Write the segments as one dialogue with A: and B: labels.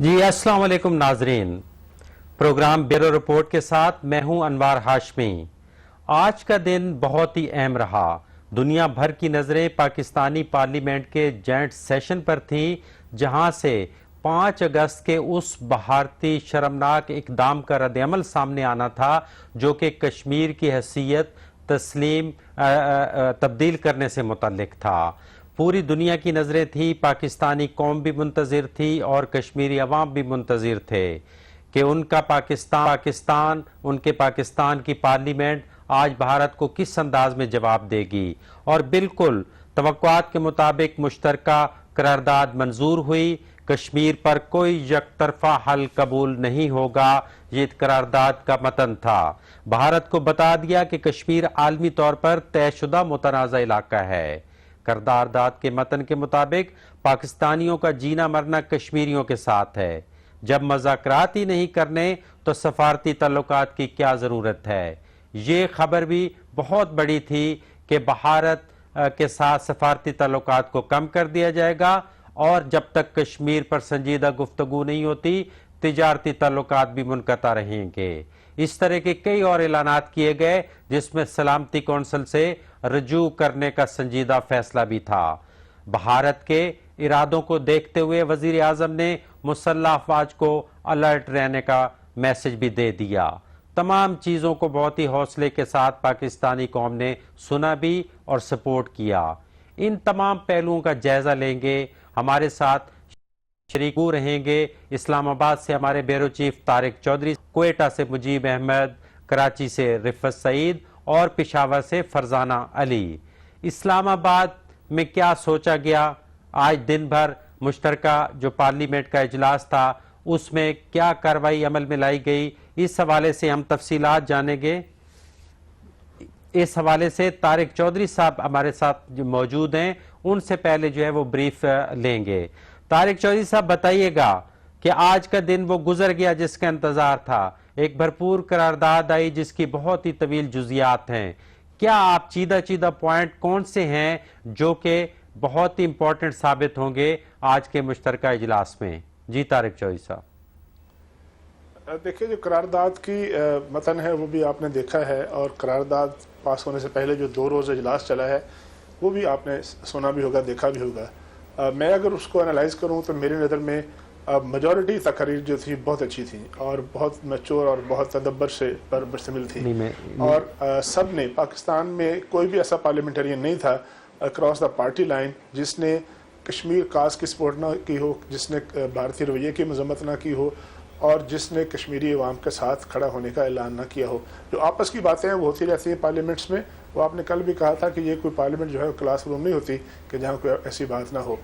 A: جی السلام علیکم ناظرین، پروگرام بیورو رپورٹ کے ساتھ میں ہوں انوار ہاشمی۔ آج کا دن بہت ہی اہم رہا۔ دنیا بھر کی نظریں پاکستانی پارلیمنٹ کے جوائنٹ سیشن پر تھیں، جہاں سے 5 اگست کے اس بھارتی شرمناک اقدام کا رد عمل سامنے آنا تھا جو کہ کشمیر کی حیثیت تبدیل کرنے سے متعلق تھا۔ پوری دنیا کی نظریں تھی، پاکستانی قوم بھی منتظر تھی اور کشمیری عوام بھی منتظر تھے کہ ان کا پاکستان کی پارلیمنٹ آج بھارت کو کس انداز میں جواب دے گی، اور بالکل توقعات کے مطابق مشترکہ قرارداد منظور ہوئی۔ کشمیر پر کوئی یک طرفہ حل قبول نہیں ہوگا، یہ قرارداد کا متن تھا۔ بھارت کو بتا دیا کہ کشمیر عالمی طور پر طے شدہ متنازع علاقہ ہے۔ قرارداد کے متن کے مطابق پاکستانیوں کا جینا مرنا کشمیریوں کے ساتھ ہے۔ جب مذاکرات ہی نہیں کرنے تو سفارتی تعلقات کی کیا ضرورت ہے؟ یہ خبر بھی بہت بڑی تھی کہ بھارت کے ساتھ سفارتی تعلقات کو کم کر دیا جائے گا، اور جب تک کشمیر پر سنجیدہ گفتگو نہیں ہوتی تجارتی تعلقات بھی منقطع رہیں گے۔ اس طرح کے کئی اور اعلانات کیے گئے جس میں سلامتی کونسل سے رجوع کرنے کا سنجیدہ فیصلہ بھی تھا۔ بھارت کے ارادوں کو دیکھتے ہوئے وزیر اعظم نے مسلح افواج کو الرٹ رہنے کا میسج بھی دے دیا۔ تمام چیزوں کو بہت ہی حوصلے کے ساتھ پاکستانی قوم نے سنا بھی اور سپورٹ کیا۔ ان تمام پہلوؤں کا جائزہ لیں گے، ہمارے ساتھ شریک رہیں گے۔ اسلام آباد سے ہمارے بیورو چیف طارق چودھری، کوئٹہ سے مجیب احمد، کراچی سے رفعت سعید اور پشاور سے فرزانہ علی۔ اسلام آباد میں کیا سوچا گیا؟ آج دن بھر مشترکہ جو پارلیمنٹ کا اجلاس تھا اس میں کیا کارروائی عمل میں لائی گئی، اس حوالے سے ہم تفصیلات جانیں گے۔ اس حوالے سے طارق چودھری صاحب ہمارے ساتھ جو موجود ہیں، ان سے پہلے جو ہے وہ بریف لیں گے۔ طارق چودھری صاحب بتائیے گا کہ آج کا دن وہ گزر گیا جس کا انتظار تھا، ایک بھرپور قرارداد آئی جس کی بہت ہی طویل جزیات ہیں۔ کیا آپ چیدہ پوائنٹ کون سے ہیں جو کہ بہت ہی امپورٹنٹ ثابت ہوں گے آج کے مشترکہ اجلاس میں؟ جی طارق چودھری صاحب۔
B: دیکھیں، جو قرارداد کی متن ہے وہ بھی آپ نے دیکھا ہے، اور قرارداد پاس ہونے سے پہلے جو 2 روز اجلاس چلا ہے وہ بھی آپ نے سنا بھی ہوگا، دیکھا بھی ہوگا۔ میں اگر اس کو انالائز کروں تو میری نظر میں میجورٹی تقاریر جو تھی بہت اچھی تھی اور بہت میچور اور بہت تدبر سے پر مشتمل تھی، اور سب نے، پاکستان میں کوئی بھی ایسا پارلیمنٹرین نہیں تھا اکراس دا پارٹی لائن جس نے کشمیر کاز کی سپورٹ نہ کی ہو، جس نے بھارتی رویے کی مذمت نہ کی ہو، اور جس نے کشمیری عوام کے ساتھ کھڑا ہونے کا اعلان نہ کیا ہو۔ جو آپس کی باتیں ہیں وہ ہوتی رہتی ہیں پارلیمنٹس میں، وہ آپ نے کل بھی کہا تھا کہ یہ کوئی پارلیمنٹ جو ہے کلاس روم نہیں ہوتی کہ جہاں کوئی ایسی بات نہ ہو۔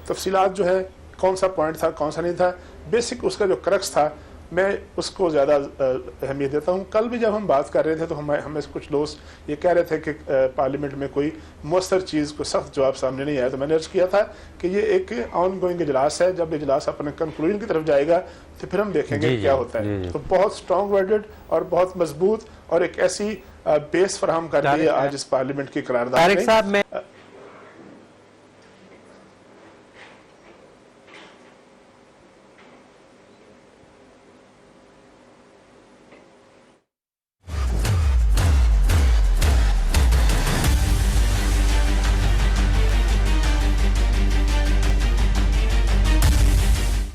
B: تفصیلات جو ہے کون سا پوائنٹ تھا کون سا نہیں تھا، بیسک اس کا جو کرکس تھا میں اس کو زیادہ اہمیت دیتا ہوں۔ کل بھی جب ہم بات کر رہے تھے تو ہمیں کچھ دوست یہ کہہ رہے تھے کہ پارلیمنٹ میں کوئی مؤثر چیز کو سخت جواب سامنے نہیں آیا، تو میں نے عرض کیا تھا کہ یہ ایک آن گوئنگ اجلاس ہے، جب اجلاس اپنے کنکلوژن کی طرف جائے گا تو پھر ہم دیکھیں گے کیا ہوتا ہے۔ تو بہت اسٹرانگ ورڈڈ اور بہت مضبوط اور ایک ایسی بیس فراہم کر دی ہے آج اس پارلیمنٹ کی قرارداد میں۔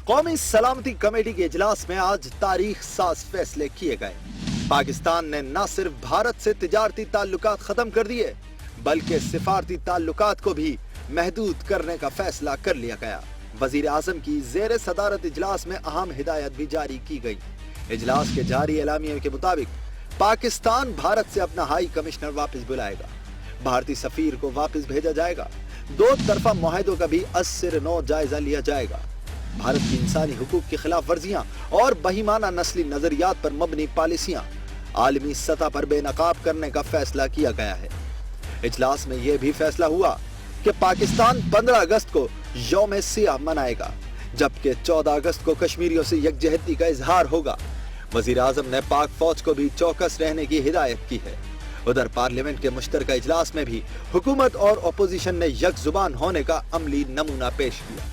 C: قومی سلامتی کمیٹی کے اجلاس میں آج تاریخ ساز فیصلے کیے گئے۔ پاکستان نے نہ صرف بھارت سے تجارتی تعلقات ختم کر دیے بلکہ سفارتی تعلقات کو بھی محدود کرنے کا فیصلہ کر لیا گیا۔ وزیر اعظم کی زیر صدارت اجلاس میں اہم ہدایت بھی جاری کی گئی۔ اجلاس کے جاری اعلامیے کے مطابق پاکستان بھارت سے اپنا ہائی کمشنر واپس بلائے گا، بھارتی سفیر کو واپس بھیجا جائے گا، 2 طرفہ معاہدوں کا بھی از سر نو جائزہ لیا جائے گا، بھارت کی انسانی حقوق کی خلاف ورزیاں اور بہیمانہ نسلی نظریات پر مبنی پالیسیاں عالمی سطح پر بے نقاب کرنے کا فیصلہ کیا گیا ہے۔ اجلاس میں یہ بھی فیصلہ ہوا کہ پاکستان 15 اگست کو یوم سیاہ منائے گا، جبکہ 14 اگست کو کشمیریوں سے یکجہتی کا اظہار ہوگا۔ وزیر اعظم نے پاک فوج کو بھی چوکس رہنے کی ہدایت کی ہے۔ ادھر پارلیمنٹ کے مشترکہ اجلاس میں بھی حکومت اور اپوزیشن نے یک زبان ہونے کا عملی نمونہ پیش کیا۔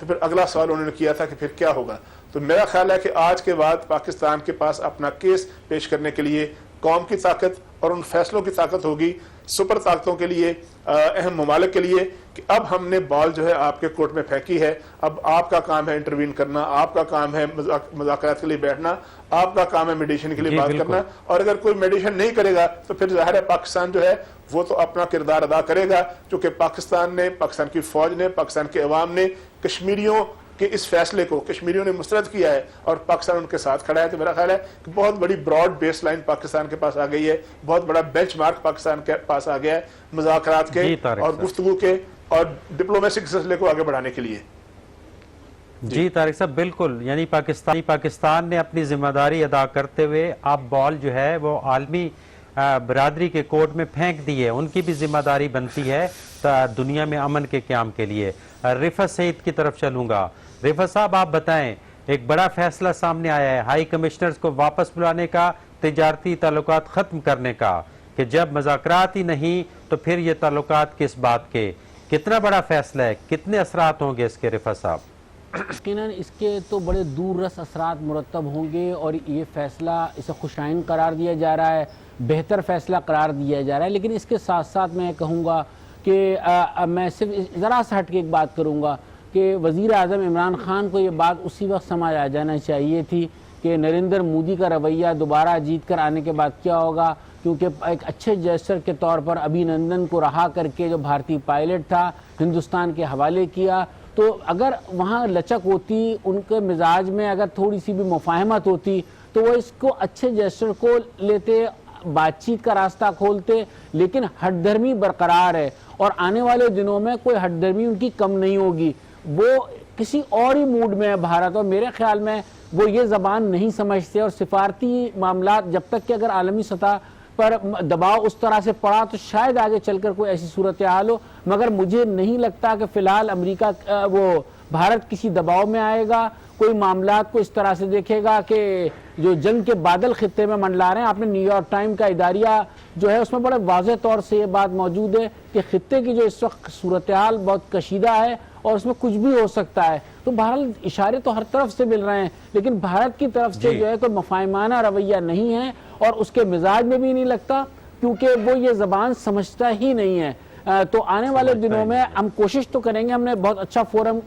B: تو پھر اگلا سوال انہوں نے کیا تھا کہ پھر کیا ہوگا. تو میرا خیال ہے کہ آج کے بعد پاکستان کے پاس اپنا کیس پیش کرنے کے لیے قوم کی طاقت اور ان فیصلوں کی طاقت ہوگی سپر طاقتوں کے لیے, اہم ممالک کے لیے, کہ اب ہم نے بال جو ہے آپ کے کورٹ میں پھینکی ہے, اب آپ کا کام ہے انٹروین کرنا, آپ کا کام ہے مذاکرات کے لیے بیٹھنا, آپ کا کام ہے میڈیشن کے لیے بات کرنا. اور اگر کوئی میڈیشن نہیں کرے گا تو پھر ظاہر ہے پاکستان جو ہے وہ تو اپنا کردار ادا کرے گا, کیونکہ پاکستان نے, پاکستان کی فوج نے, پاکستان کے عوام نے کشمیریوں کہ اس فیصلے کو کشمیریوں نے مسترد کیا ہے اور پاکستان ان کے ساتھ کھڑا ہے. تو میرا خیال ہے کہ بہت بڑی براڈ بیس لائن پاکستان کے پاس آ گئی ہے, بہت بڑا بینچ مارک پاکستان کے پاس آ گیا ہے مذاکرات کے اور گفتگو کے اور ڈپلومیسی سلسلے کو آگے بڑھانے کے لیے.
A: جی طارق صاحب بالکل, یعنی پاکستان نے اپنی ذمہ داری ادا کرتے ہوئے اب بال جو ہے وہ عالمی برادری کے کورٹ میں پھینک دی ہے. ان کی بھی ذمہ داری بنتی ہے دنیا میں امن کے قیام کے لیے. رفعت سعید کی طرف چلوں گا. رفعت صاحب آپ بتائیں, ایک بڑا فیصلہ سامنے آیا ہے ہائی کمشنرز کو واپس بلانے کا, تجارتی تعلقات ختم کرنے کا, کہ جب مذاکرات ہی نہیں تو پھر یہ تعلقات کس بات کے. کتنا بڑا فیصلہ ہے, کتنے اثرات ہوں گے اس کے رفعت صاحب؟
D: یقیناً اس کے تو بڑے دور رس اثرات مرتب ہوں گے, اور یہ فیصلہ اسے خوشائن قرار دیا جا رہا ہے, بہتر فیصلہ قرار دیا جا رہا ہے. لیکن اس کے ساتھ ساتھ میں کہوں گا کہ میں صرف ذرا سا ہٹ کے ایک بات کروں گا کہ وزیر اعظم عمران خان کو یہ بات اسی وقت سمجھ آ جانا چاہیے تھی کہ نریندر مودی کا رویہ دوبارہ جیت کر آنے کے بعد کیا ہوگا, کیونکہ ایک اچھے جیسر کے طور پر ابھی نندن کو رہا کر کے جو بھارتی پائلٹ تھا ہندوستان کے حوالے کیا. تو اگر وہاں لچک ہوتی, ان کے مزاج میں اگر تھوڑی سی بھی مفاہمت ہوتی تو وہ اس کو اچھے جیسر کو لیتے, بات چیت کا راستہ کھولتے. لیکن ہٹ دھرمی برقرار ہے اور آنے والے دنوں میں کوئی ہٹ دھرمی ان کی کم نہیں ہوگی. وہ کسی اور ہی موڈ میں ہے بھارت, اور میرے خیال میں وہ یہ زبان نہیں سمجھتے. اور سفارتی معاملات جب تک کہ اگر عالمی سطح پر دباؤ اس طرح سے پڑا تو شاید آگے چل کر کوئی ایسی صورتحال ہو, مگر مجھے نہیں لگتا کہ فی الحال امریکہ وہ بھارت کسی دباؤ میں آئے گا, کوئی معاملات کو اس طرح سے دیکھے گا کہ جو جنگ کے بادل خطے میں منڈلا رہے ہیں. آپ نے نیو یارک ٹائم کا اداریہ جو ہے اس میں بڑے واضح طور سے یہ بات موجود ہے کہ خطے کی جو اس وقت صورتحال بہت کشیدہ ہے اور اس میں کچھ بھی ہو سکتا ہے. تو بہرحال اشارے تو ہر طرف سے مل رہے ہیں, لیکن بھارت کی طرف سے جو ہے کوئی مفاہمانہ رویہ نہیں ہے, اور اس کے مزاج میں بھی نہیں لگتا, کیونکہ وہ یہ زبان سمجھتا ہی نہیں ہے. تو آنے والے دنوں میں ہم کوشش تو کریں گے. ہم نے بہت اچھا فورم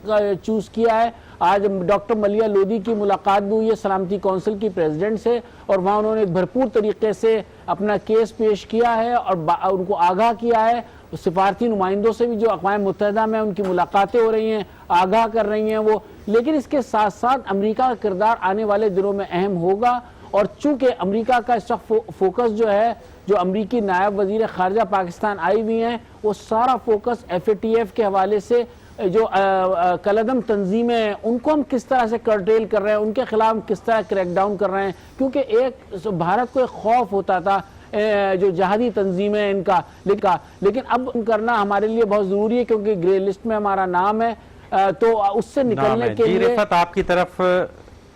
D: چوز کیا ہے. آج ڈاکٹر ملیہ لودھی کی ملاقات بھی ہوئی ہے سلامتی کونسل کی پریزیڈنٹ سے, اور وہاں انہوں نے ایک بھرپور طریقے سے اپنا کیس پیش کیا ہے اور ان کو آگاہ کیا ہے. سفارتی نمائندوں سے بھی جو اقوام متحدہ میں ان کی ملاقاتیں ہو رہی ہیں آگاہ کر رہی ہیں وہ. لیکن اس کے ساتھ ساتھ امریکہ کا کردار آنے والے دنوں میں اہم ہوگا, اور چونکہ امریکہ کا اس وقت فوکس جو ہے, جو امریکی نائب وزیر خارجہ پاکستان آئی ہوئی ہیں, وہ سارا فوکس FATF کے حوالے سے جو کلعدم تنظیمیں ہیں ان کو ہم کس طرح سے کرٹیل کر رہے ہیں, ان کے خلاف کس طرح کریک ڈاؤن کر رہے ہیں. کیونکہ ایک بھارت کو ایک خوف ہوتا تھا جو جہادی تنظیمیں ہیں ان کا, لیکن اب کرنا ہمارے لیے بہت ضروری ہے کیونکہ گرے لسٹ میں ہمارا نام ہے. تو اس سے نکلنے کے لیے
A: رفعت آپ کی طرف,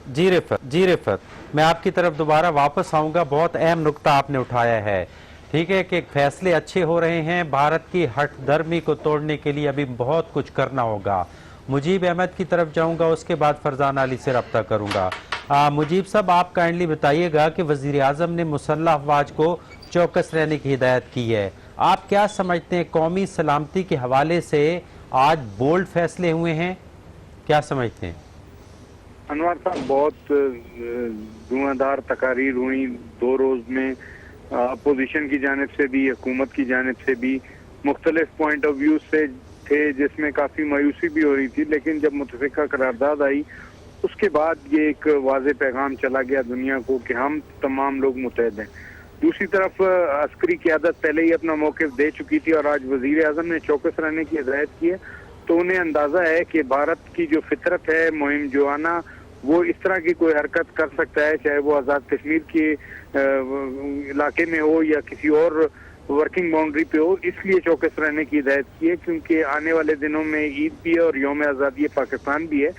A: جی رفعت میں آپ کی طرف دوبارہ واپس آؤں گا. بہت اہم نقطہ آپ نے اٹھایا ہے, ٹھیک ہے, کہ فیصلے اچھے ہو رہے ہیں, بھارت کی ہٹ دھرمی کو توڑنے کے لیے ابھی بہت کچھ کرنا ہوگا. مجیب احمد کی طرف جاؤں گا, اس کے بعد فرزان علی سے رابطہ کروں گا. مجیب صاحب آپ کائنڈلی بتائیے گا کہ وزیر اعظم نے مسلح افواج کو چوکس رہنے کی ہدایت کی ہے. آپ کیا سمجھتے ہیں قومی سلامتی کے حوالے سے آج بولڈ فیصلے ہوئے ہیں, کیا سمجھتے ہیں؟
E: انوار صاحب, بہت دھواں دار تقاریر ہوئی 2 روز میں, اپوزیشن کی جانب سے بھی حکومت کی جانب سے بھی مختلف پوائنٹ آف ویو سے تھے, جس میں کافی مایوسی بھی ہو رہی تھی. لیکن جب متفقہ قرارداد آئی اس کے بعد یہ ایک واضح پیغام چلا گیا دنیا کو کہ ہم تمام لوگ متحد ہیں. دوسری طرف عسکری قیادت پہلے ہی اپنا موقف دے چکی تھی اور آج وزیر اعظم نے چوکس رہنے کی ہدایت کی ہے. تو انہیں اندازہ ہے کہ بھارت کی جو فطرت ہے مہم جوانہ, وہ اس طرح کی کوئی حرکت کر سکتا ہے, چاہے وہ آزاد کشمیر کے علاقے میں ہو یا کسی اور ورکنگ باؤنڈری پہ ہو. اس لیے چوکس رہنے کی ہدایت کی ہے کیونکہ آنے والے دنوں میں عید بھی ہے اور یوم آزادی پاکستان بھی ہے.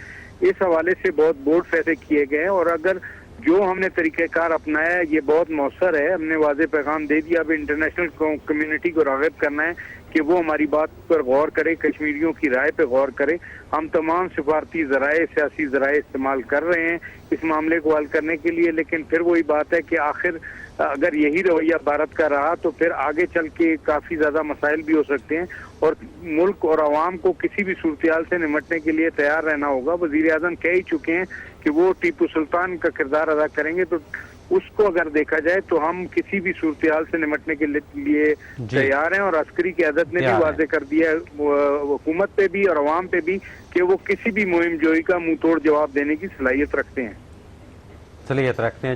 E: اس حوالے سے بہت بورڈ فیصلے کیے گئے ہیں, اور اگر جو ہم نے طریقہ کار اپنایا ہے یہ بہت مؤثر ہے. ہم نے واضح پیغام دے دیا, اب انٹرنیشنل کمیونٹی کو راغب کرنا ہے کہ وہ ہماری بات پر غور کرے، کشمیریوں کی رائے پہ غور کرے. ہم تمام سفارتی ذرائع، سیاسی ذرائع استعمال کر رہے ہیں اس معاملے کو حل کرنے کے لیے، لیکن پھر وہی بات ہے کہ آخر اگر یہی رویہ بھارت کا رہا تو پھر آگے چل کے کافی زیادہ مسائل بھی ہو سکتے ہیں اور ملک اور عوام کو کسی بھی صورتحال سے نمٹنے کے لیے تیار رہنا ہوگا. وزیر اعظم کہہ ہی چکے ہیں کہ وہ ٹیپو سلطان کا کردار ادا کریں گے، تو اس کو اگر دیکھا جائے تو ہم کسی بھی صورتحال سے نمٹنے کے لیے تیار ہیں. اور عسکری قیادت نے بھی واضح کر دیا ہے حکومت پہ بھی اور عوام پہ بھی کہ وہ کسی بھی مہم جوئی کا منہ توڑ جواب دینے کی صلاحیت رکھتے ہیں.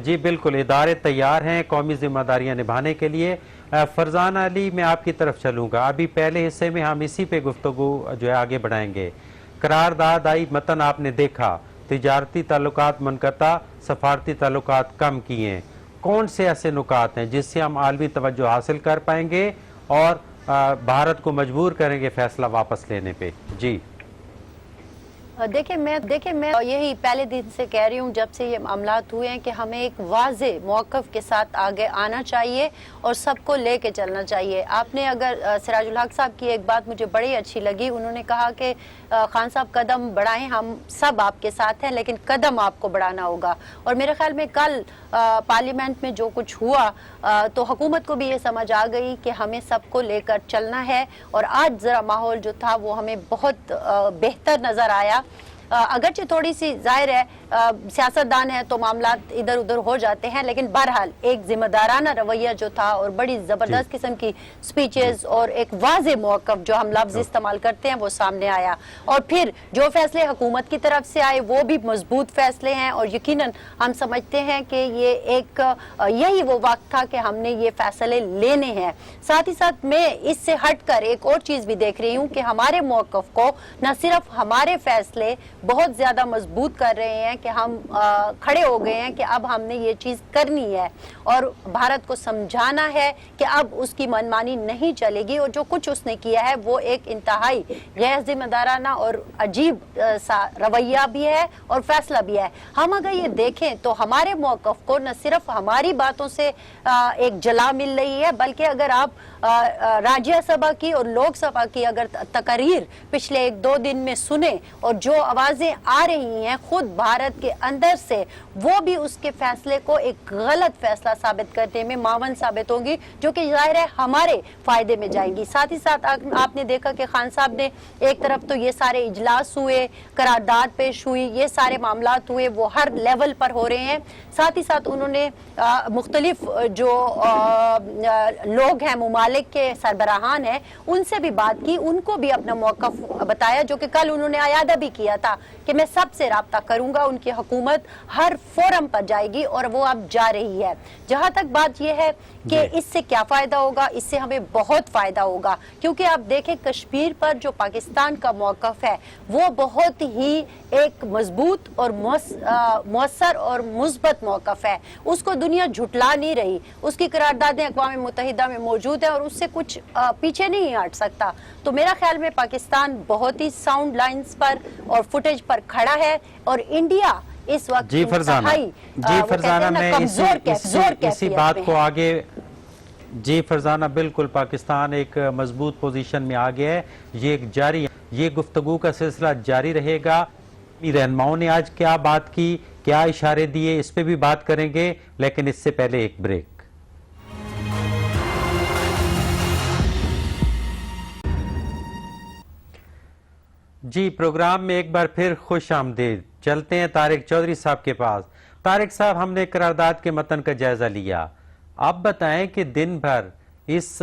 A: جی بالکل، ادارے تیار ہیں قومی ذمہ داریاں نبھانے کے لیے. فرزان علی، میں آپ کی طرف چلوں گا. ابھی پہلے حصے میں ہم اسی پہ گفتگو جو ہے آگے بڑھائیں گے. قرارداد آئی، متن آپ نے دیکھا، تجارتی تعلقات منقطع، سفارتی تعلقات کم کیے ہیں. کون سے ایسے نکات ہیں جس سے ہم عالمی توجہ حاصل کر پائیں گے اور بھارت کو مجبور کریں گے فیصلہ واپس لینے پہ؟ جی
F: دیکھیں میں یہی پہلے دن سے کہہ رہی ہوں جب سے یہ معاملات ہوئے ہیں کہ ہمیں ایک واضح موقف کے ساتھ آگے آنا چاہیے اور سب کو لے کے چلنا چاہیے. آپ نے اگر سراج الحق صاحب کی ایک بات مجھے بڑی اچھی لگی، انہوں نے کہا کہ خان صاحب قدم بڑھائیں، ہم سب آپ کے ساتھ ہیں لیکن قدم آپ کو بڑھانا ہوگا. اور میرے خیال میں کل پارلیمنٹ میں جو کچھ ہوا تو حکومت کو بھی یہ سمجھ آ گئی کہ ہمیں سب کو لے کر چلنا ہے. اور آج ذرا ماحول جو تھا وہ ہمیں بہت بہتر نظر آیا. اگرچہ تھوڑی سی ظاہر ہے سیاستدان ہے تو معاملات ادھر ادھر ہو جاتے ہیں، لیکن بہرحال ایک ذمہ دارانہ رویہ جو تھا اور بڑی زبردست قسم کی سپیچز اور ایک واضح موقف جو ہم لفظ استعمال کرتے ہیں وہ سامنے آیا. اور پھر جو فیصلے حکومت کی طرف سے آئے وہ بھی مضبوط فیصلے ہیں اور یقیناً ہم سمجھتے ہیں کہ یہ ایک یہی وہ وقت تھا کہ ہم نے یہ فیصلے لینے ہیں. ساتھ ہی ساتھ میں اس سے ہٹ کر ایک اور چیز بھی دیکھ رہی ہوں کہ ہمارے موقف کو نہ صرف ہمارے فیصلے بہت زیادہ مضبوط کر رہے ہیں کہ ہم کھڑے ہو گئے ہیں کہ اب ہم نے یہ چیز کرنی ہے اور بھارت کو سمجھانا ہے کہ اب اس کی منمانی نہیں چلے گی. اور جو کچھ اس نے کیا ہے وہ ایک انتہائی غیر ذمہ دارانہ اور عجیب سا رویہ بھی ہے اور فیصلہ بھی ہے. ہم اگر یہ دیکھیں تو ہمارے موقف کو نہ صرف ہماری باتوں سے ایک جلا مل رہی ہے، بلکہ اگر آپ راجیہ سبھا کی اور لوک سبھا کی اگر تقاریر پچھلے ایک دو دن میں سنیں اور جو آوازیں آ رہی ہیں خود بھارت کے اندر سے، وہ بھی اس کے فیصلے کو ایک غلط فیصلہ ثابت کرنے میں معاون ثابت ہوں گی، جو کہ ظاہر ہے ہمارے فائدے میں جائیں گی. ساتھ ہی ساتھ آپ نے دیکھا کہ خان صاحب نے ایک طرف تو یہ سارے اجلاس ہوئے، قرارداد پیش ہوئی، یہ سارے معاملات ہوئے، وہ ہر لیول پر ہو رہے ہیں. ساتھ ہی ساتھ انہوں نے مختلف جو لوگ ہیں ممالک کے سربراہان ہیں ان سے بھی بات کی، ان کو بھی اپنا موقف بتایا، جو کہ کل انہوں نے اعادہ بھی کیا تھا کہ میں سب سے رابطہ کروں گا. ان کی حکومت ہر فورم پر جائے گی اور وہ اب جا رہی ہے. جہاں تک بات یہ ہے کہ اس سے کیا فائدہ ہوگا، اس سے ہمیں بہت فائدہ ہوگا، کیونکہ آپ دیکھیں کشمیر پر جو پاکستان کا موقف ہے وہ بہت ہی ایک مضبوط اور مؤثر اور مثبت موقف ہے. اس کو دنیا جھٹلا نہیں رہی، اس کی قراردادیں اقوام متحدہ میں موجود ہیں اور اس سے کچھ پیچھے نہیں ہٹ سکتا. تو میرا خیال میں پاکستان بہت ہی ساؤنڈ لائنز پر اور فوٹیج پر کھڑا ہے اور انڈیا اس وقت
A: فرزانہ میں اسی بات کو آگے فرزانہ بالکل پاکستان ایک مضبوط پوزیشن میں آ گیا ہے. یہ گفتگو کا سلسلہ جاری رہے گا. رہنماؤں نے آج کیا بات کی، کیا اشارے دیے، اس پہ بھی بات کریں گے، لیکن اس سے پہلے ایک بریک. جی پروگرام میں ایک بار پھر خوش آمدید. چلتے ہیں طارق چودھری صاحب کے پاس. طارق صاحب، ہم نے قرارداد کے متن کا جائزہ لیا. آپ بتائیں کہ دن بھر اس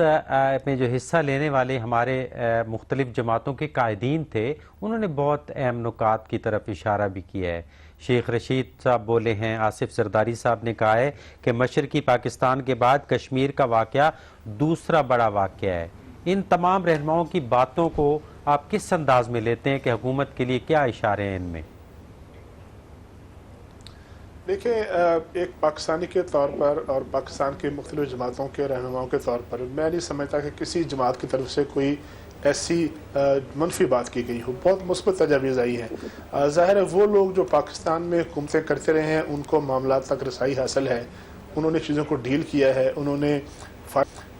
A: میں جو حصہ لینے والے ہمارے مختلف جماعتوں کے قائدین تھے انہوں نے بہت اہم نکات کی طرف اشارہ بھی کیا ہے. شیخ رشید صاحب بولے ہیں، آصف زرداری صاحب نے کہا ہے کہ مشرقی پاکستان کے بعد کشمیر کا واقعہ دوسرا بڑا واقعہ ہے. ان تمام رہنماؤں کی باتوں کو آپ کس انداز میں لیتے ہیں کہ حکومت کے لیے کیا اشارے ہیں ان میں؟
B: دیکھیں، ایک پاکستانی کے طور پر اور پاکستان کے مختلف جماعتوں کے رہنماؤں کے طور پر میں نہیں سمجھتا کہ کسی جماعت کی طرف سے کوئی ایسی منفی بات کی گئی ہو. بہت مثبت تجاویز آئی ہیں. ظاہر ہے وہ لوگ جو پاکستان میں حکومتیں کرتے رہے ہیں ان کو معاملات تک رسائی حاصل ہے، انہوں نے چیزوں کو ڈیل کیا ہے، انہوں نے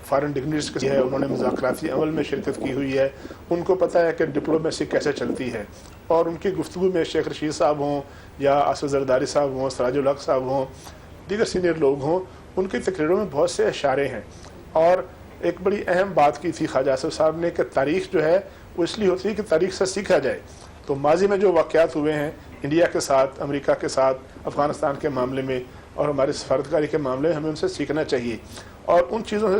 B: فارن ڈگنیٹریز کی ہے, انہوں نے مذاکراتی عمل میں شرکت کی ہوئی ہے, ان کو پتہ ہے کہ ڈپلومیسی کیسے چلتی ہے. اور ان کی گفتگو میں شیخ رشید صاحب ہوں یا آصف زرداری صاحب ہوں, سراج الحق صاحب ہوں, دیگر سینئر لوگ ہوں, ان کی تقریروں میں بہت سے اشارے ہیں. اور ایک بڑی اہم بات کی تھی خواجہ آصف صاحب نے کہ تاریخ جو ہے وہ اس لیے ہوتی ہے کہ تاریخ سے سیکھا جائے. تو ماضی میں جو واقعات ہوئے ہیں انڈیا کے ساتھ, امریکہ کے ساتھ, افغانستان کے معاملے میں اور ہماری سفارتکاری کے معاملے میں, ہمیں ان سے سیکھنا چاہیے اور ان چیزوں سے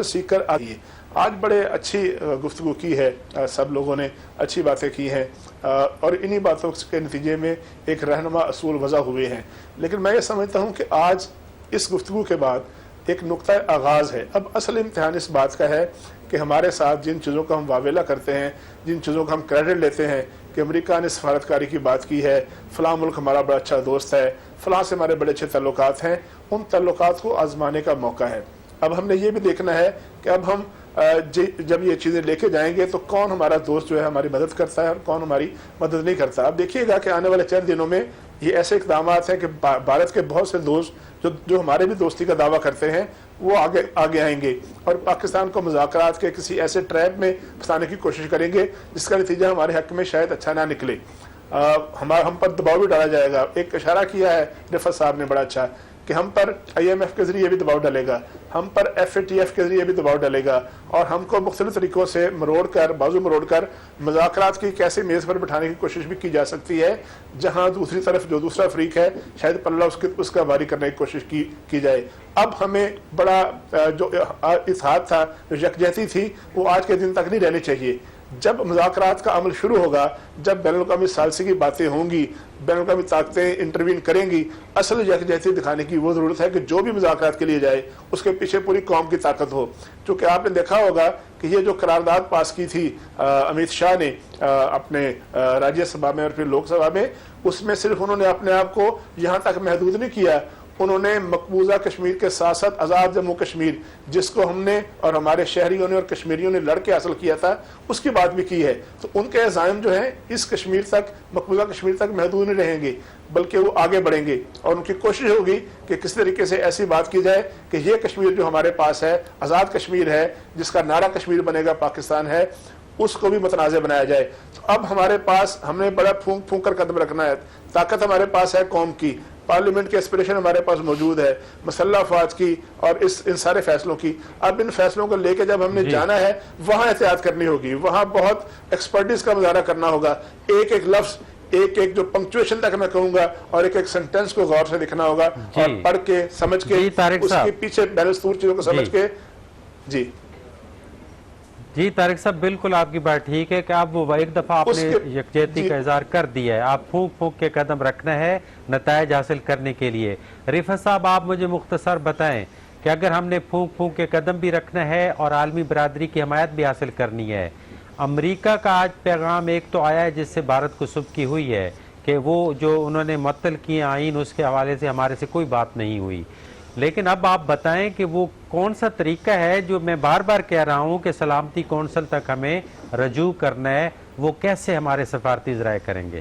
B: سیکھ کر آئیے. آج بڑے اچھی گفتگو کی ہے, سب لوگوں نے اچھی باتیں کی ہیں اور انہی باتوں کے نتیجے میں ایک رہنما اصول وضع ہوئے ہیں. لیکن میں یہ سمجھتا ہوں کہ آج اس گفتگو کے بعد ایک نقطہ آغاز ہے. اب اصل امتحان اس بات کا ہے کہ ہمارے ساتھ جن چیزوں کا ہم واویلا کرتے ہیں, جن چیزوں کا ہم کریڈٹ لیتے ہیں کہ امریکہ نے سفارتکاری کی بات کی ہے, فلاں ملک ہمارا بڑا اچھا دوست ہے, فلاں سے ہمارے بڑے اچھے تعلقات ہیں, ان تعلقات کو آزمانے کا موقع ہے. اب ہم نے یہ بھی دیکھنا ہے کہ اب ہم جب یہ چیزیں لے کے جائیں گے تو کون ہمارا دوست جو ہے ہماری مدد کرتا ہے اور کون ہماری مدد نہیں کرتا. اب دیکھیے گا کہ آنے والے چند دنوں میں یہ ایسے اقدامات ہیں کہ بھارت کے بہت سے دوست جو ہمارے بھی دوستی کا دعویٰ کرتے ہیں وہ آگے آئیں گے اور پاکستان کو مذاکرات کے کسی ایسے ٹریپ میں پھنسانے کی کوشش کریں گے جس کا نتیجہ ہمارے حق میں شاید اچھا نہ نکلے. ہم پر دباؤ بھی ڈالا جائے گا. ایک اشارہ کیا ہے رفعت صاحب نے بڑا اچھا کہ ہم پر IMF کے ذریعے بھی دباؤ ڈالے گا, ہم پر FATF کے ذریعے بھی دباؤ ڈالے گا اور ہم کو مختلف طریقوں سے بازو مروڑ کر مذاکرات کی کیسے میز پر بٹھانے کی کوشش بھی کی جا سکتی ہے, جہاں دوسری طرف جو دوسرا فریق ہے شاید پلہ اس کا باری کرنے کی کوشش کی جائے. اب ہمیں بڑا جو اتحاد تھا, جو یکجہتی تھی, وہ آج کے دن تک نہیں رہنی چاہیے. جب مذاکرات کا عمل شروع ہوگا, جب بین الاقوامی ثالثی کی باتیں ہوں گی, بین الاقوامی طاقتیں انٹروین کریں گی, اصل یکجہتی دکھانے کی وہ ضرورت ہے کہ جو بھی مذاکرات کے لیے جائے اس کے پیچھے پوری قوم کی طاقت ہو. چونکہ آپ نے دیکھا ہوگا کہ یہ جو قرارداد پاس کی تھی امیت شاہ نے اپنے راجیہ سبھا میں اور پھر لوک سبھا میں, اس میں صرف انہوں نے اپنے آپ کو یہاں تک محدود نہیں کیا, انہوں نے مقبوضہ کشمیر کے ساتھ ساتھ آزاد جموں کشمیر, جس کو ہم نے اور ہمارے شہریوں نے اور کشمیریوں نے لڑ کے حاصل کیا تھا, اس کی بات بھی کی ہے. تو ان کے عزائم جو ہیں اس کشمیر تک, مقبوضہ کشمیر تک محدود نہیں رہیں گے بلکہ وہ آگے بڑھیں گے اور ان کی کوشش ہوگی کہ کس طریقے سے ایسی بات کی جائے کہ یہ کشمیر جو ہمارے پاس ہے, آزاد کشمیر ہے, جس کا نعرہ کشمیر بنے گا پاکستان ہے, اس کو بھی متنازع بنایا جائے. تو اب ہمارے پاس, ہم نے بڑا پھونک کر قدم رکھنا ہے. طاقت ہمارے پاس ہے قوم کی, پارلیمنٹ کے اسپریشن ہمارے پاس موجود ہے, مسلح افواج کی اور ان سارے فیصلوں کی. اب ان فیصلوں کو لے کے جب ہم نے جانا ہے وہاں احتیاط کرنی ہوگی, وہاں بہت ایکسپرٹیز کا مظاہرہ کرنا ہوگا. ایک ایک لفظ, ایک جو پنکچویشن تک میں کہوں گا اور ایک سنٹینس کو غور سے لکھنا ہوگا اور پڑھ کے سمجھ کے اس کے پیچھے بیلنسور چیزوں کو سمجھ کے.
A: جی طارق صاحب, بالکل آپ کی بات ٹھیک ہے کہ اب وہ ایک دفعہ آپ نے یکجہتی کا اظہار کر دیا ہے, آپ پھونک کے قدم رکھنا ہے نتائج حاصل کرنے کے لیے. رفعت صاحب, آپ مجھے مختصر بتائیں کہ اگر ہم نے پھونک کے قدم بھی رکھنا ہے اور عالمی برادری کی حمایت بھی حاصل کرنی ہے, امریکہ کا آج پیغام ایک تو آیا ہے جس سے بھارت کو سبکی ہوئی ہے کہ وہ جو انہوں نے معطل کیے آئین, اس کے حوالے سے ہمارے سے کوئی بات نہیں ہوئی. لیکن اب آپ بتائیں کہ وہ کون سا طریقہ ہے جو میں بار بار کہہ رہا ہوں کہ سلامتی کونسل تک ہمیں رجوع کرنا ہے, وہ کیسے ہمارے سفارتی ذرائع کریں گے؟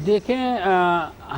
D: دیکھیں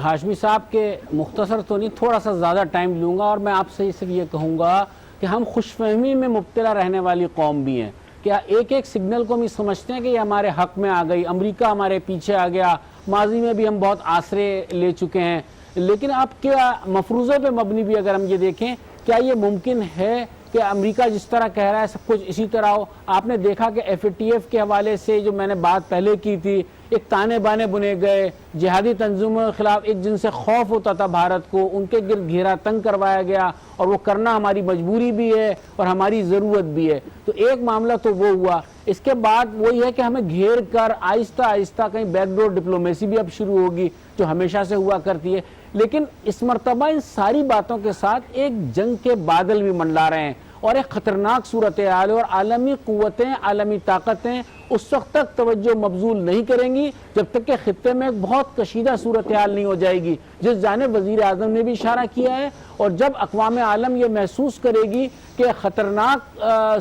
D: ہاشمی صاحب کے مختصر تو نہیں, تھوڑا سا زیادہ ٹائم لوں گا اور میں آپ سے صرف یہ کہوں گا کہ ہم خوش فہمی میں مبتلا رہنے والی قوم بھی ہیں. کیا ایک سگنل کو ہم سمجھتے ہیں کہ یہ ہمارے حق میں آ گئی, امریکہ ہمارے پیچھے آ گیا, ماضی میں بھی ہم بہت آسرے لے چکے ہیں. لیکن آپ کیا مفروضے پہ مبنی بھی اگر ہم یہ دیکھیں, کیا یہ ممکن ہے کہ امریکہ جس طرح کہہ رہا ہے سب کچھ اسی طرح ہو؟ آپ نے دیکھا کہ FATF کے حوالے سے جو میں نے بات پہلے کی تھی, ایک تانے بانے بنے گئے, جہادی تنظیموں کے خلاف ایک جن سے خوف ہوتا تھا بھارت کو, ان کے گرد گھیرا تنگ کروایا گیا اور وہ کرنا ہماری مجبوری بھی ہے اور ہماری ضرورت بھی ہے. تو ایک معاملہ تو وہ ہوا. اس کے بعد وہی ہے کہ ہمیں گھیر کر آہستہ آہستہ کہیں بیک ڈور ڈپلومیسی بھی اب شروع ہوگی جو ہمیشہ سے ہوا کرتی ہے. لیکن اس مرتبہ ان ساری باتوں کے ساتھ ایک جنگ کے بادل بھی منڈلا رہے ہیں اور ایک خطرناک صورتحال ہے, اور عالمی قوتیں, عالمی طاقتیں اس وقت تک توجہ مبذول نہیں کریں گی جب تک کہ خطے میں ایک بہت کشیدہ صورتحال نہیں ہو جائے گی, جس جانب وزیر اعظم نے بھی اشارہ کیا ہے. اور جب اقوام عالم یہ محسوس کرے گی کہ خطرناک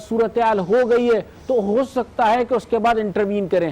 D: صورتحال ہو گئی ہے تو ہو سکتا ہے کہ اس کے بعد انٹروین کریں.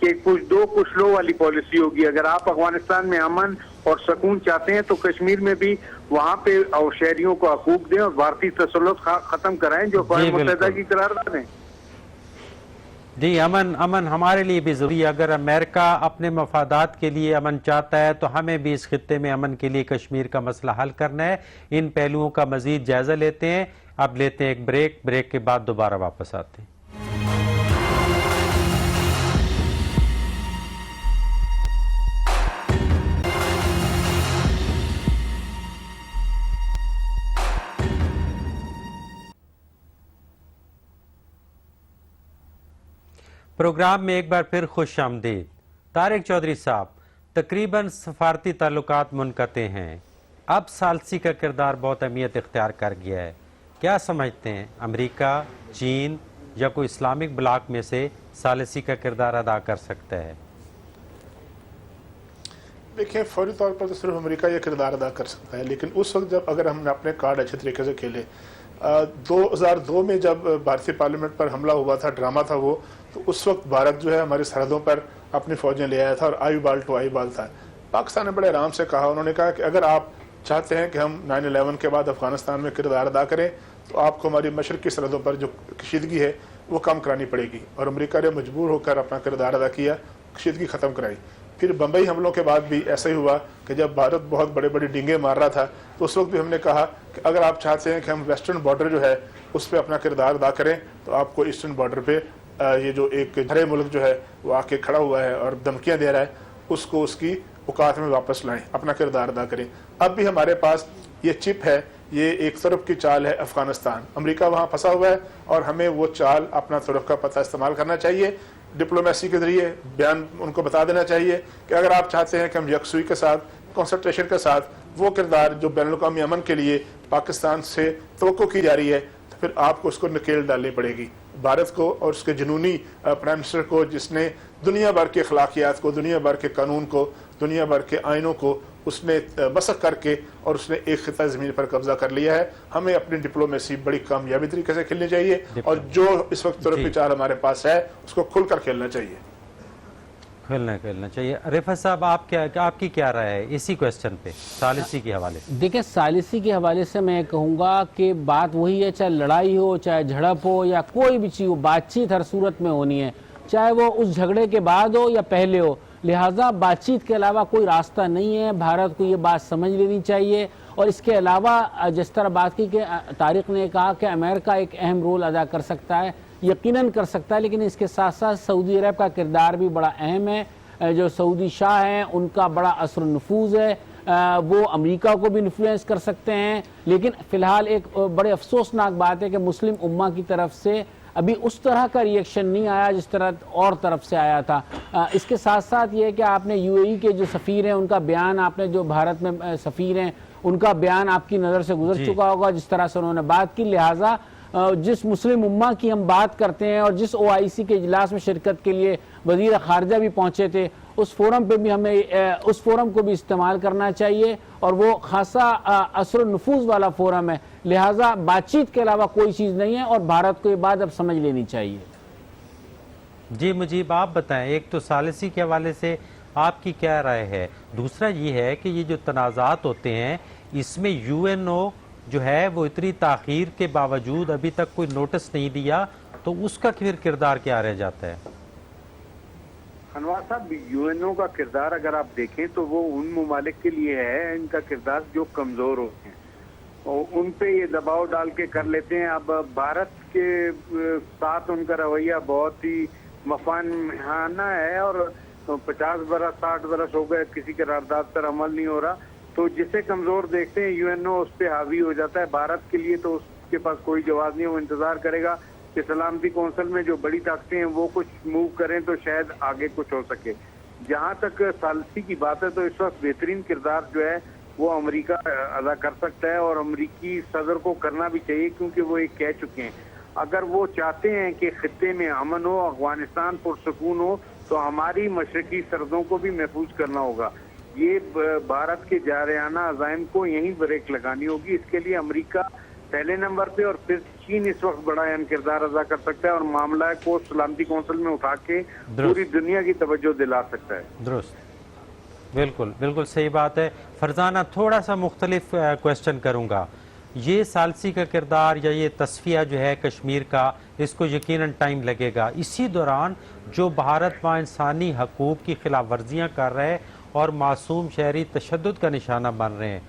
E: کہ کچھ لو والی پالیسی ہوگی. اگر آپ افغانستان میں امن اور سکون چاہتے ہیں تو کشمیر میں بھی وہاں پہ شہریوں کو حقوق دیں اور بھارتی تسلط ختم کرائیں جو اقوام متحدہ کی قرارداد ہیں.
A: جی امن ہمارے لیے بھی ضروری ہے. اگر امریکہ اپنے مفادات کے لیے امن چاہتا ہے تو ہمیں بھی اس خطے میں امن کے لیے کشمیر کا مسئلہ حل کرنا ہے. ان پہلوؤں کا مزید جائزہ لیتے ہیں. اب لیتے ہیں ایک بریک کے بعد دوبارہ واپس آتے ہیں. پروگرام میں ایک بار پھر خوش آمدید. طارق چودھری صاحب، تقریباً سفارتی تعلقات منقطع ہیں. اب ثالثی کا کردار بہت اہمیت اختیار کر گیا ہے. کیا سمجھتے ہیں امریکہ، چین یا کوئی اسلامک بلاک میں سے ثالثی کا کردار ادا کر سکتا ہے؟
B: دیکھیں فوری طور پر تو صرف امریکہ یہ کردار ادا کر سکتا ہے، لیکن اس وقت جب اگر ہم نے اپنے کارڈ اچھے طریقے سے کھیلے 2002 میں جب بھارتی پارلیمنٹ پر حملہ ہوا تھا، ڈرامہ تھا وہ، تو اس وقت بھارت جو ہے ہماری سرحدوں پر اپنی فوجیں لے آیا تھا اور آئی بال ٹو آئی بال تھا. پاکستان نے بڑے آرام سے کہا، انہوں نے کہا کہ اگر آپ چاہتے ہیں کہ ہم 9/11 کے بعد افغانستان میں کردار ادا کریں تو آپ کو ہماری مشرقی سرحدوں پر جو کشیدگی ہے وہ کم کرانی پڑے گی. اور امریکہ نے مجبور ہو کر اپنا کردار ادا کیا، کشیدگی ختم کرائی. پھر بمبئی حملوں کے بعد بھی ایسا ہی ہوا کہ جب بھارت بہت بڑے بڑے ڈنگے مار رہا تھا تو اس وقت بھی ہم نے کہا کہ اگر آپ چاہتے ہیں کہ ہم ویسٹرن بارڈر جو ہے اس پہ اپنا کردار ادا کریں تو آپ کو ایسٹرن بارڈر پہ یہ جو ایک بڑے ملک جو ہے وہ آ کے کھڑا ہوا ہے اور دھمکیاں دے رہا ہے، اس کو اس کی اوقات میں واپس لائیں، اپنا کردار ادا کریں. اب بھی ہمارے پاس یہ چپ ہے، یہ ایک طرف کی چال ہے افغانستان، امریکہ وہاں پھنسا ہوا ہے اور ہمیں وہ چال اپنا طرف کا پتہ استعمال کرنا چاہیے. ڈپلومیسی کے ذریعے بیان ان کو بتا دینا چاہیے کہ اگر آپ چاہتے ہیں کہ ہم یکسوئی کے ساتھ، کنسنٹریشن کے ساتھ وہ کردار جو بین الاقوامی امن کے لیے پاکستان سے توقع کی جا رہی ہے تو پھر آپ کو اس کو نکیل ڈالنی پڑے گی. بھارت کو اور اس کے جنونی پرائم منسٹر کو، جس نے دنیا بھر کے اخلاقیات کو، دنیا بھر کے قانون کو، دنیا بھر کے آئینوں کو اس نے مسخ کر کے اور اس نے ایک خطہ زمین پر قبضہ کر لیا ہے. ہمیں اپنی ڈپلومیسی بڑی کامیابی طریقے سے کھیلنی چاہیے اور جو اس وقت طرف کی چال ہمارے پاس ہے اس کو کھل کر کھیلنا چاہیے.
A: کھیلنا چاہیے. رفعت صاحب، آپ کی کیا رائے ہے اسی کوسچن پہ ثالثی کے حوالے سے؟
D: دیکھیں، ثالثی کے حوالے سے میں کہوں گا کہ بات وہی ہے، چاہے لڑائی ہو، چاہے جھڑپ ہو یا کوئی بھی چیز ہو، بات چیت ہر صورت میں ہونی ہے، چاہے وہ اس جھگڑے کے بعد ہو یا پہلے ہو. لہٰذا بات چیت کے علاوہ کوئی راستہ نہیں ہے. بھارت کو یہ بات سمجھ لینی چاہیے. اور اس کے علاوہ جس طرح بات کی کہ طارق نے کہا کہ امریکہ ایک اہم رول ادا کر سکتا ہے، یقیناً کر سکتا ہے، لیکن اس کے ساتھ ساتھ سعودی عرب کا کردار بھی بڑا اہم ہے. جو سعودی شاہ ہیں ان کا بڑا اثر و نفوذ ہے، وہ امریکہ کو بھی انفلوئنس کر سکتے ہیں. لیکن فی الحال ایک بڑے افسوسناک بات ہے کہ مسلم امہ کی طرف سے ابھی اس طرح کا ریئیکشن نہیں آیا جس طرح اور طرف سے آیا تھا. اس کے ساتھ ساتھ یہ کہ آپ نے UAE کے جو سفیر ہیں ان کا بیان، آپ نے جو بھارت میں سفیر ہیں ان کا بیان آپ کی نظر سے گزر چکا ہوگا جس طرح سے انہوں نے بات کی. لہٰذا جس مسلم امہ کی ہم بات کرتے ہیں اور جس OIC کے اجلاس میں شرکت کے لیے وزیر خارجہ بھی پہنچے تھے، اس فورم پہ بھی ہمیں اس فورم کو بھی استعمال کرنا چاہیے اور وہ خاصا اثر و نفوذ والا فورم ہے. لہٰذا بات چیت کے علاوہ کوئی چیز نہیں ہے اور بھارت کو یہ بات اب سمجھ لینی چاہیے.
A: جی مجیب، آپ بتائیں، ایک تو ثالثی کے حوالے سے آپ کی کیا رائے ہے؟ دوسرا یہ ہے کہ یہ جو تنازعات ہوتے ہیں اس میں UNO جو ہے وہ اتنی تاخیر کے باوجود ابھی تک کوئی نوٹس نہیں دیا، تو اس کا پھر کردار کیا رہ جاتا ہے؟
E: انوار صاحب، UNO کا کردار اگر آپ دیکھیں تو وہ ان ممالک کے لیے ہے ان کا کردار جو کمزور ہوتے ہیں اور ان پہ یہ دباؤ ڈال کے کر لیتے ہیں. اب بھارت کے ساتھ ان کا رویہ بہت ہی مفاہمانہ ہے اور 50 برس 60 برس ہو گئے کسی قرارداد پر عمل نہیں ہو رہا، تو جسے کمزور دیکھتے ہیں UNO اس پہ حاوی ہو جاتا ہے. بھارت کے لیے تو اس کے پاس کوئی جواز نہیں، وہ انتظار کرے گا کہ سلامتی کونسل میں جو بڑی طاقتیں ہیں وہ کچھ موو کریں تو شاید آگے کچھ ہو سکے. جہاں تک ثالثی کی بات ہے تو اس وقت بہترین کردار جو ہے وہ امریکہ ادا کر سکتا ہے اور امریکی صدر کو کرنا بھی چاہیے کیونکہ وہ یہ کہہ چکے ہیں اگر وہ چاہتے ہیں کہ خطے میں امن ہو، افغانستان پرسکون ہو، تو ہماری مشرقی سرحدوں کو بھی محفوظ کرنا ہوگا. یہ بھارت کے جارحانہ عزائم کو یہیں بریک لگانی ہوگی. اس کے لیے امریکہ پہلے نمبر پہ اور پھر چین اس وقت بڑا اہم کردار ادا کر سکتا ہے اور معاملہ کو سلامتی کونسل میں اٹھا کے پوری دنیا کی توجہ دلا سکتا ہے.
A: درست، بالکل بالکل صحیح بات ہے. فرزانہ تھوڑا سا مختلف کویسچن کروں گا. یہ ثالثی کا کردار یا یہ تصفیہ جو ہے کشمیر کا، اس کو یقیناً ٹائم لگے گا. اسی دوران جو بھارت وہاں انسانی حقوق کی خلاف ورزیاں کر رہے ہیں اور معصوم شہری تشدد کا نشانہ بن رہے ہیں،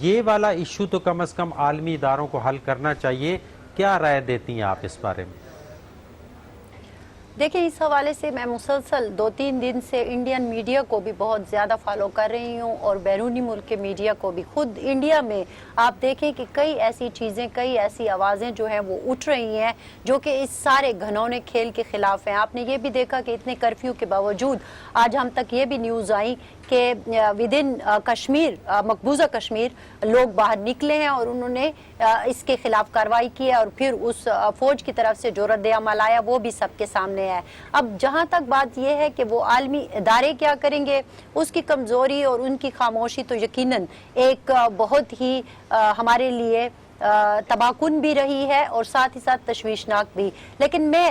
A: یہ والا ایشو تو کم از کم عالمی اداروں کو حل کرنا چاہیے. کیا رائے دیتی ہیں آپ اس بارے میں؟
F: دیکھیں، اس حوالے سے میں مسلسل 2-3 دن سے انڈین میڈیا کو بھی بہت زیادہ فالو کر رہی ہوں اور بیرونی ملک کے میڈیا کو بھی. خود انڈیا میں آپ دیکھیں کہ کئی ایسی چیزیں، کئی ایسی آوازیں جو ہیں وہ اٹھ رہی ہیں جو کہ اس سارے گھنونے کھیل کے خلاف ہیں. آپ نے یہ بھی دیکھا کہ اتنے کرفیو کے باوجود آج ہم تک یہ بھی نیوز آئی کہ ودن کشمیر، مقبوضہ کشمیر، لوگ باہر نکلے ہیں اور انہوں نے اس کے خلاف کارروائی کی ہے اور پھر اس فوج کی طرف سے جو رد عمل آیا وہ بھی سب کے سامنے ہے. اب جہاں تک بات یہ ہے کہ وہ عالمی ادارے کیا کریں گے، اس کی کمزوری اور ان کی خاموشی تو یقیناً ایک بہت ہی ہمارے لیے تباہ کن بھی رہی ہے اور ساتھ ہی ساتھ تشویشناک بھی. لیکن میں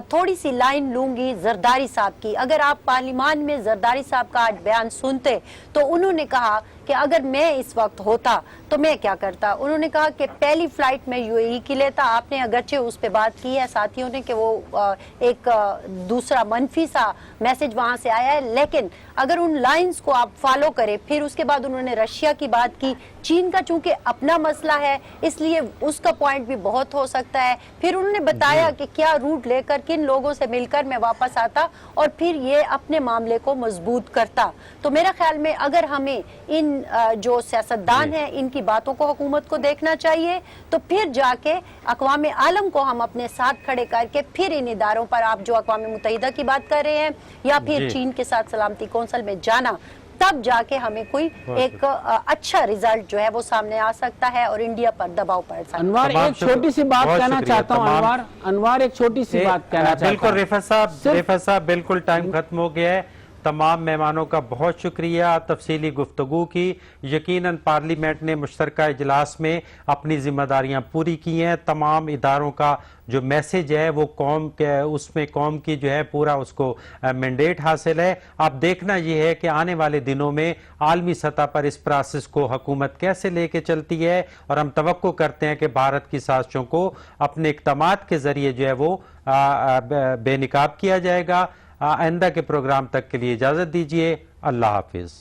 F: تھوڑی سی لائن لوں گی زرداری صاحب کی. اگر آپ پارلیمان میں زرداری صاحب کا آج بیان سنتے تو انہوں نے کہا کہ اگر میں اس وقت ہوتا تو میں کیا کرتا. انہوں نے کہا کہ پہلی فلائٹ میں UAE کی لیتا. آپ نے اگرچہ اس پہ بات کی ہے ساتھیوں نے کہ وہ ایک دوسرا منفی سا میسج وہاں سے آیا ہے، لیکن اگر ان لائنز کو آپ فالو کریں، پھر اس کے بعد انہوں نے رشیا کی بات کی. چین کا چونکہ اپنا مسئلہ ہے اس لیے اس کا پوائنٹ بھی بہت ہو سکتا ہے. پھر انہوں نے بتایا کہ کیا روٹ لے کر کن لوگوں سے مل کر میں واپس آتا اور پھر یہ اپنے معاملے کو مضبوط کرتا. تو میرا خیال میں اگر ہمیں ان جو سیاستدان ہیں ان کی باتوں کو حکومت کو دیکھنا چاہیے تو پھر جا کے اقوام عالم کو ہم اپنے ساتھ کھڑے کر کے پھر ان اداروں پر، آپ جو اقوام متحدہ کی بات کر رہے ہیں یا پھر چین کے ساتھ سلامتی کونسل میں جانا، تب جا کے ہمیں کوئی ایک اچھا ریزلٹ جو ہے وہ سامنے آ سکتا ہے اور انڈیا پر دباؤ پڑ سکتا ہے.
D: انوار ایک چھوٹی سی بات کہنا چاہتا ہوں. انوار ایک چھوٹی سی بات کہنا چاہتا ہوں.
A: بالکل رفعت صاحب بالکل ٹائم ختم ہو گیا ہے. تمام مہمانوں کا بہت شکریہ تفصیلی گفتگو کی. یقیناً پارلیمنٹ نے مشترکہ اجلاس میں اپنی ذمہ داریاں پوری کی ہیں. تمام اداروں کا جو میسج ہے وہ قوم کے، اس میں قوم کی جو ہے پورا اس کو مینڈیٹ حاصل ہے. اب دیکھنا یہ ہے کہ آنے والے دنوں میں عالمی سطح پر اس پروسیس کو حکومت کیسے لے کے چلتی ہے، اور ہم توقع کرتے ہیں کہ بھارت کی سازشوں کو اپنے اقدامات کے ذریعے جو ہے وہ بے نقاب کیا جائے گا. آئندہ کے پروگرام تک کے لیے اجازت دیجیے. اللہ حافظ.